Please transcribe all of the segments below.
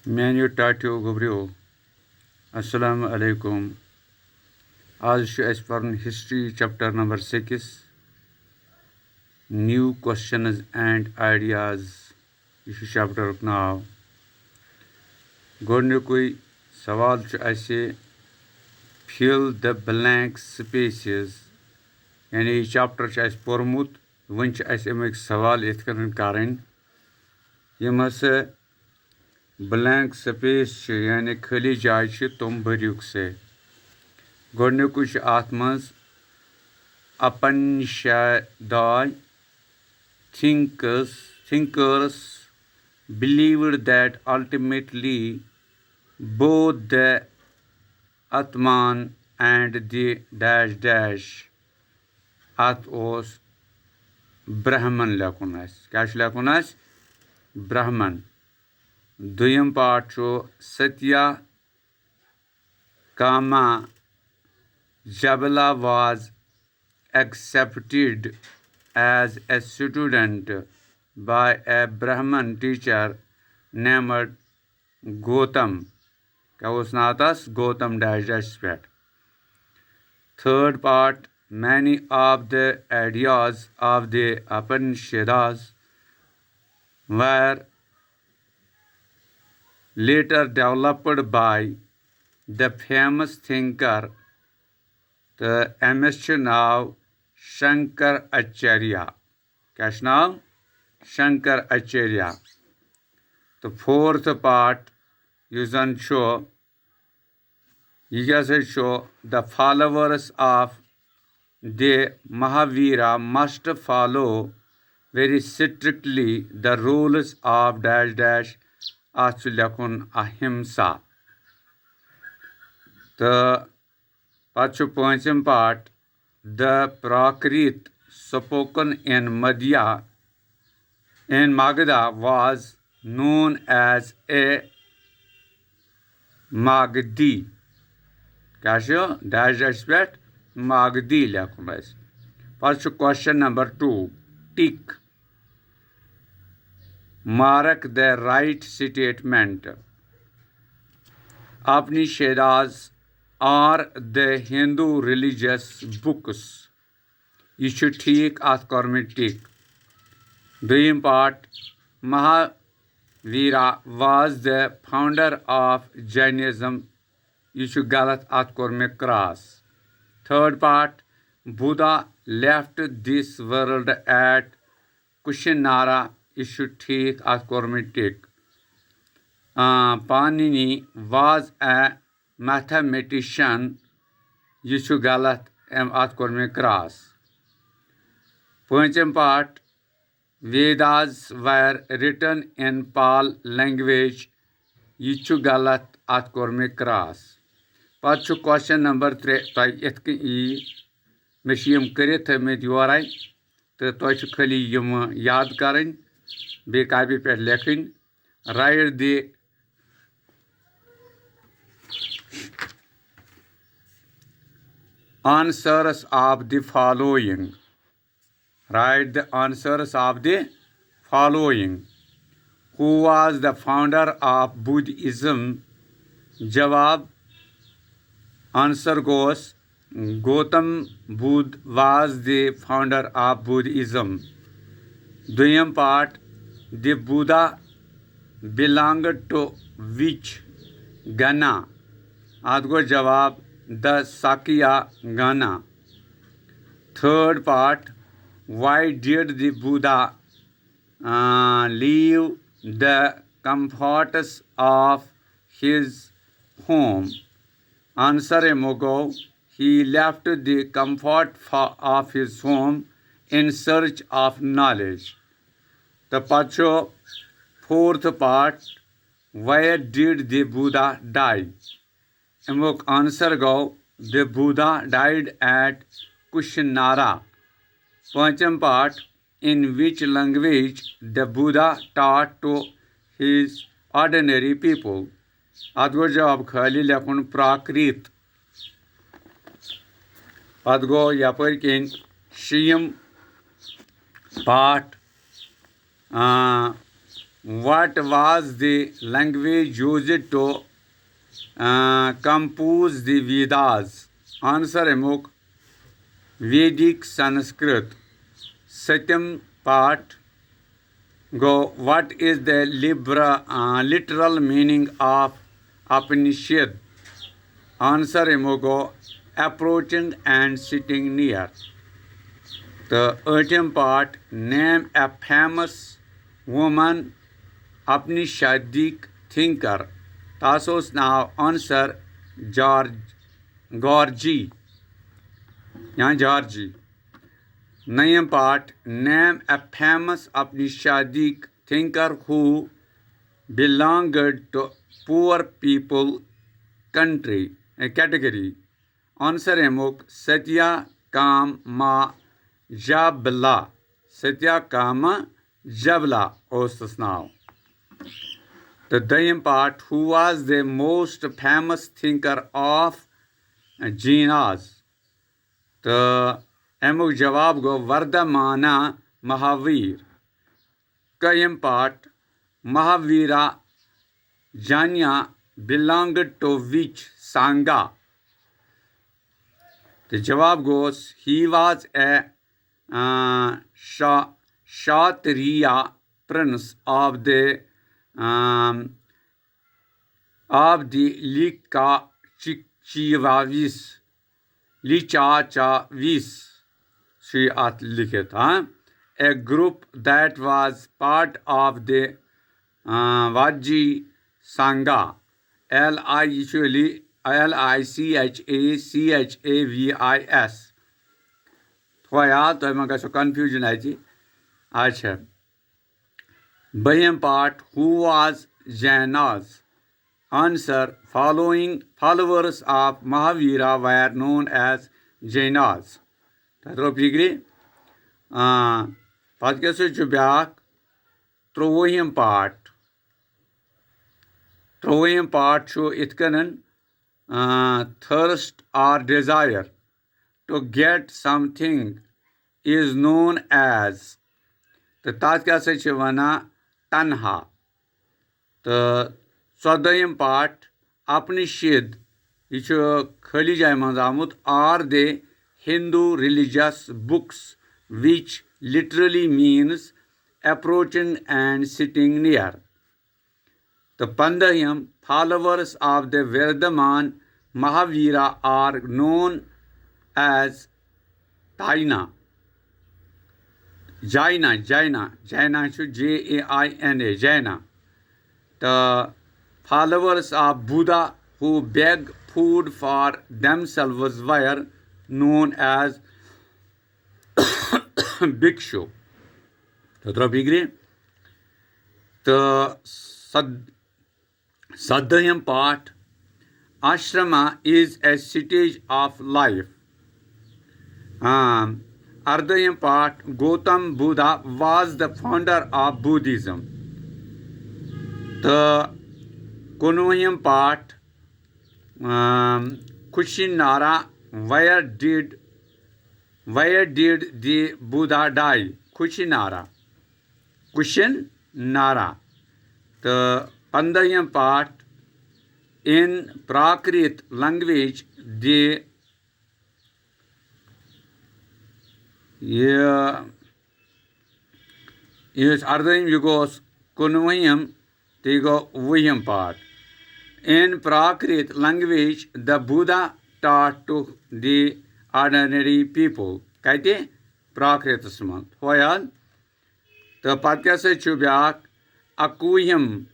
Menu Tatio Gobrio. Assalamu alaikum. As per history chapter number 6. New questions and ideas. This is chapter now. Godnukui sawal aise fill the blank spaces. Yani chapter aise pormut वंच aise emek sawal ithkan karin. Yemase blank space yani khali jay तुम भरियुक से गोडनुक अत मज Upanishadai thinkers believed that ultimately both the Atman and the dash dash at os Brahman lakunas. Kash lakunas Brahman. Duyam pacho Satya Kama Jabala was accepted as a student by a Brahman teacher named Gautam. क्या उस नातास Gautam dash dash pet. Third part, many of the ideas of the Upanishads were later developed by the famous thinker, the MS now Shankaracharya. Kya's naam? Shankaracharya. The fourth part, you can show the followers of the Mahavira must follow very strictly the rules of dash dash Achulakun Ahimsa. The Pachupancham part, the Prakrit spoken in Magadha was known as a Magdi. Kasho dash dash pet Magdi lakunas. Pachu question number 2. Tick. Mark the right statement. Upanishads are the Hindu religious books. You should take tick. Dream part, Mahavira was the founder of Jainism. You should galat cross. Third part, Buddha left this world at Kushinara. You should take tick. Panini was a mathematician. You should galat cross. Pancham part, Vedas were written in Pal language. Yichu galat cross. Pachu question number 3. Meshim Kirith with Yorai. The Toich Kali Yum Yad Karin. Be Kabi Pet Lekin. Write the answers of the following. Write the answers of the following. Who was the founder of Buddhism? Jawab. Answer goes, Gautam Buddha was the founder of Buddhism. Duyam part, the Buddha belonged to which Gana? Adgo Jawab, the Sakya Gana. Third part, why did the Buddha leave the comforts of his home? Answer Mogo, he left the comfort of his home in search of knowledge. The Pacho, fourth part, where did the Buddha die? Amok answer go, the Buddha died at Kushinara. Pancham part, in which language the Buddha taught to his ordinary people. Adgo jawab khali lekun Prakrit. Adgo yaparkin Shiyam part What was the language used to compose the Vedas? Answer amok Vedic Sanskrit. Second part go. What is the literal meaning of Upanishad? Answer go approaching and sitting near. The third part name a famous woman Upanishadic thinker. Tasos now answer George Gorgi. यहाँ Georgi. Name part name a famous Upanishadic thinker who belonged to poor people country category. Answer amok Satya Kama Jabla. Satya Kama Jabla was now. The second part who was the most famous thinker of Jainas. The amok jawab go Vardhamana Mahavir. Second part Mahavira Janya belonged to which Sangha? The jawab goes he was a Kshatriya prince of the Lichachavis. She at लिखित a group that was part of the Vajji Sangha. Lichachavis. थोड़ा याद तो मैं कैसे confusion है जी. अच्छा. Bayam part who was Jainas? Answer followers of Mahavira were known as Jainas. Tadro pigri. Padkesu chubyak. Trovoyam part. Trovoyam part show itkanan thirst or desire to get something is known as. तो तथ क्या वना तन्हा. तो 14 part Upanishad यह खाली जाए मज आमुत are the Hindu religious books which literally means approaching and sitting near. The 15 followers of the Vardhaman Mahavira are known as Jaina. Jaina, Jaina, Jaina, Jaina. The followers of Buddha who beg food for themselves were known as Bhikshu. The Sadhyam part Ashrama is a stage of life. Ardhayam part Gautam Buddha was the founder of Buddhism. The Kunuyam part Kushinara where did the Buddha die? Kushinara. The Pandayam part in Prakrit language the yes Ardhayam Yugos Kunuyam Tigo Vuyam part. In Prakrit language the Buddha taught to the ordinary people. Kaite Prakrit Smant. Hoyal the Patyasa Chubyak Akuyam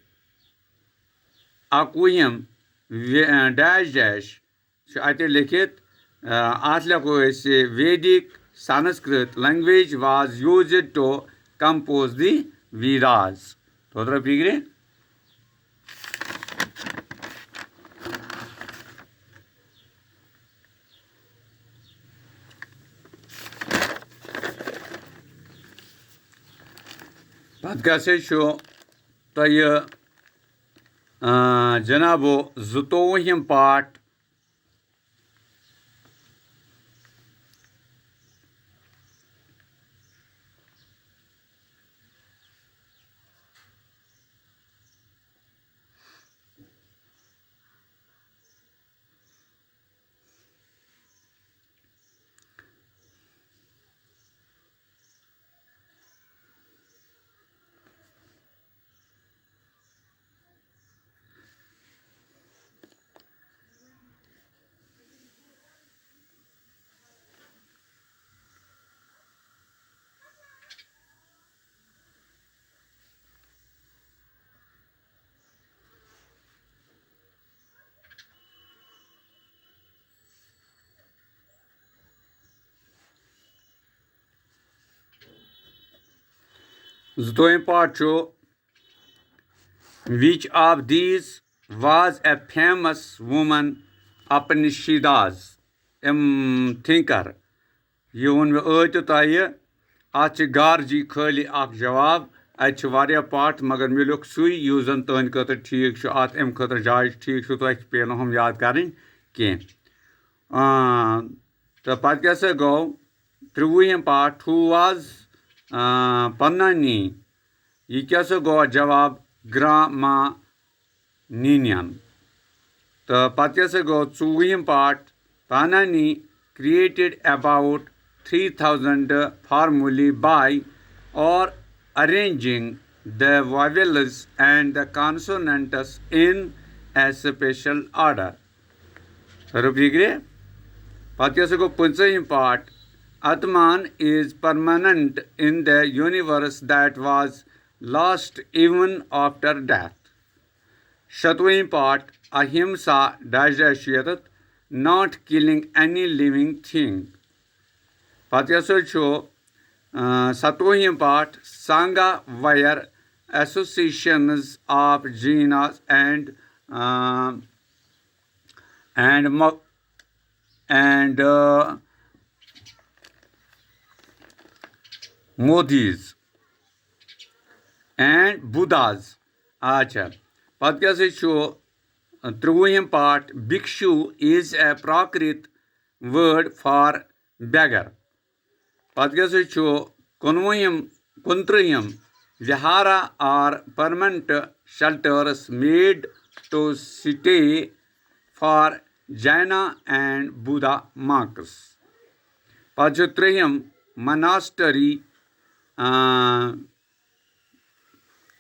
dash so I लिखित आतला को ऐसे Vedic Sanskrit language was used to compose the Vedas. तो तरह पीगरे Padkase show तो ये जनाबो ज़ुतोहिम part Zdoim part chu, which of these was a famous woman Upanishads thinker? ये वोन मे तह अत गार्जी खाली जवाब अत पाठ मगर मिलुक सुई युस जन तुंद खतर ठीक अत अम खतर जाय ठीक तुह पे हम याद करें कह तो पत क्या गो 30 पाठ हु वाज पन्नानी यह क्या गो जवाब ग्रामा नीनियन तो पत क्या गो 24 पाठ Panani created about 3000 formulae by or arranging the vowels and the consonants in a special order. Rupigre Patyasako 15 part Atman is permanent in the universe that was lost even after death. Shatwin part Ahimsa dash not killing any living thing. Patyasako 7th part Sangha wire associations of genus and Modis and Buddhas. Acha. Patyasako 30 part Bhikshu is a Prakrit word for beggar. Patyasako 19 Vihara are permanent shelters made to stay for Jaina and Buddha monks. Patyasako monastery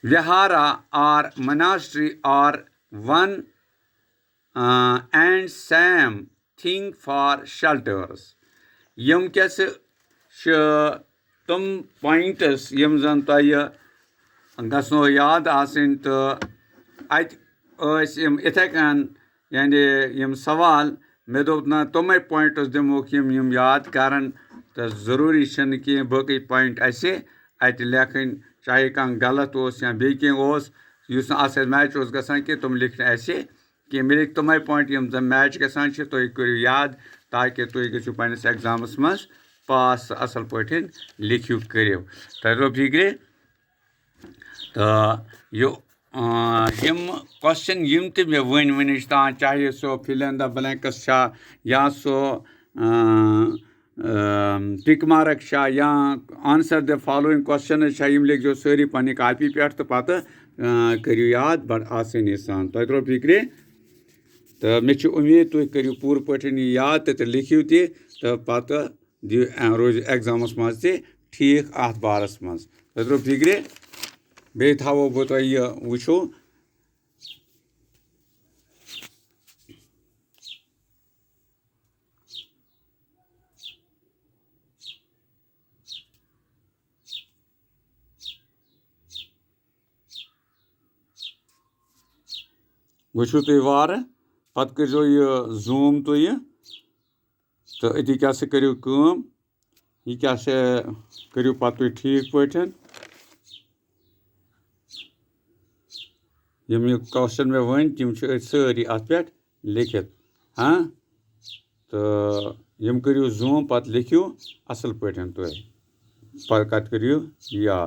Vihara or monastery are one and same thing for shelters. Yum कैस तुम points यम जन तह गो याद आसन तो अम इथे कन यानी यम सवाल मे दोप ना तुम पॉइंट्स दिमोक यम याद करन तो जरूरी छन कि बाकी पॉइंट अत लेखन चाहे कह गलत ओस या बे ओस युस मैच ओस गसान कि तुम लिखन कि मिल तुम पॉइंट यम जन मैच गसान तुम करू याद ताकि तुम गो पन्नस एग्जामस मज पास असल पे लिखियो करो तो फिक्रे तो यम क्वेश्चन यम ते मे वन तान चाहे सो फिल इन द ब्लैंक्स या सो टिक मार्क या आंसर द फॉलोइंग क्वेश्चन यम लिखो सारी पन्ने कॉपी पे तो पत करियो याद बड़ आसानी सान तो त्रो फिक्रे तो मे उम्मीद तुम करियो पूर पे याद तो लिखियो तो पत रोज एग्जामस मज ठीक अत बारस मज तो फिक्रे बे थो बह तुह यह वो वो तुम वार पत करो यह जूम तुम तो अति क्या करो यह क्या करो पत तुम ठीक पे यम क्वेश्चन मे वन तम सारी अत पे लिखित हाँ तो यम करो जूम पत लिखियो असल पे तुम कत करियो याद।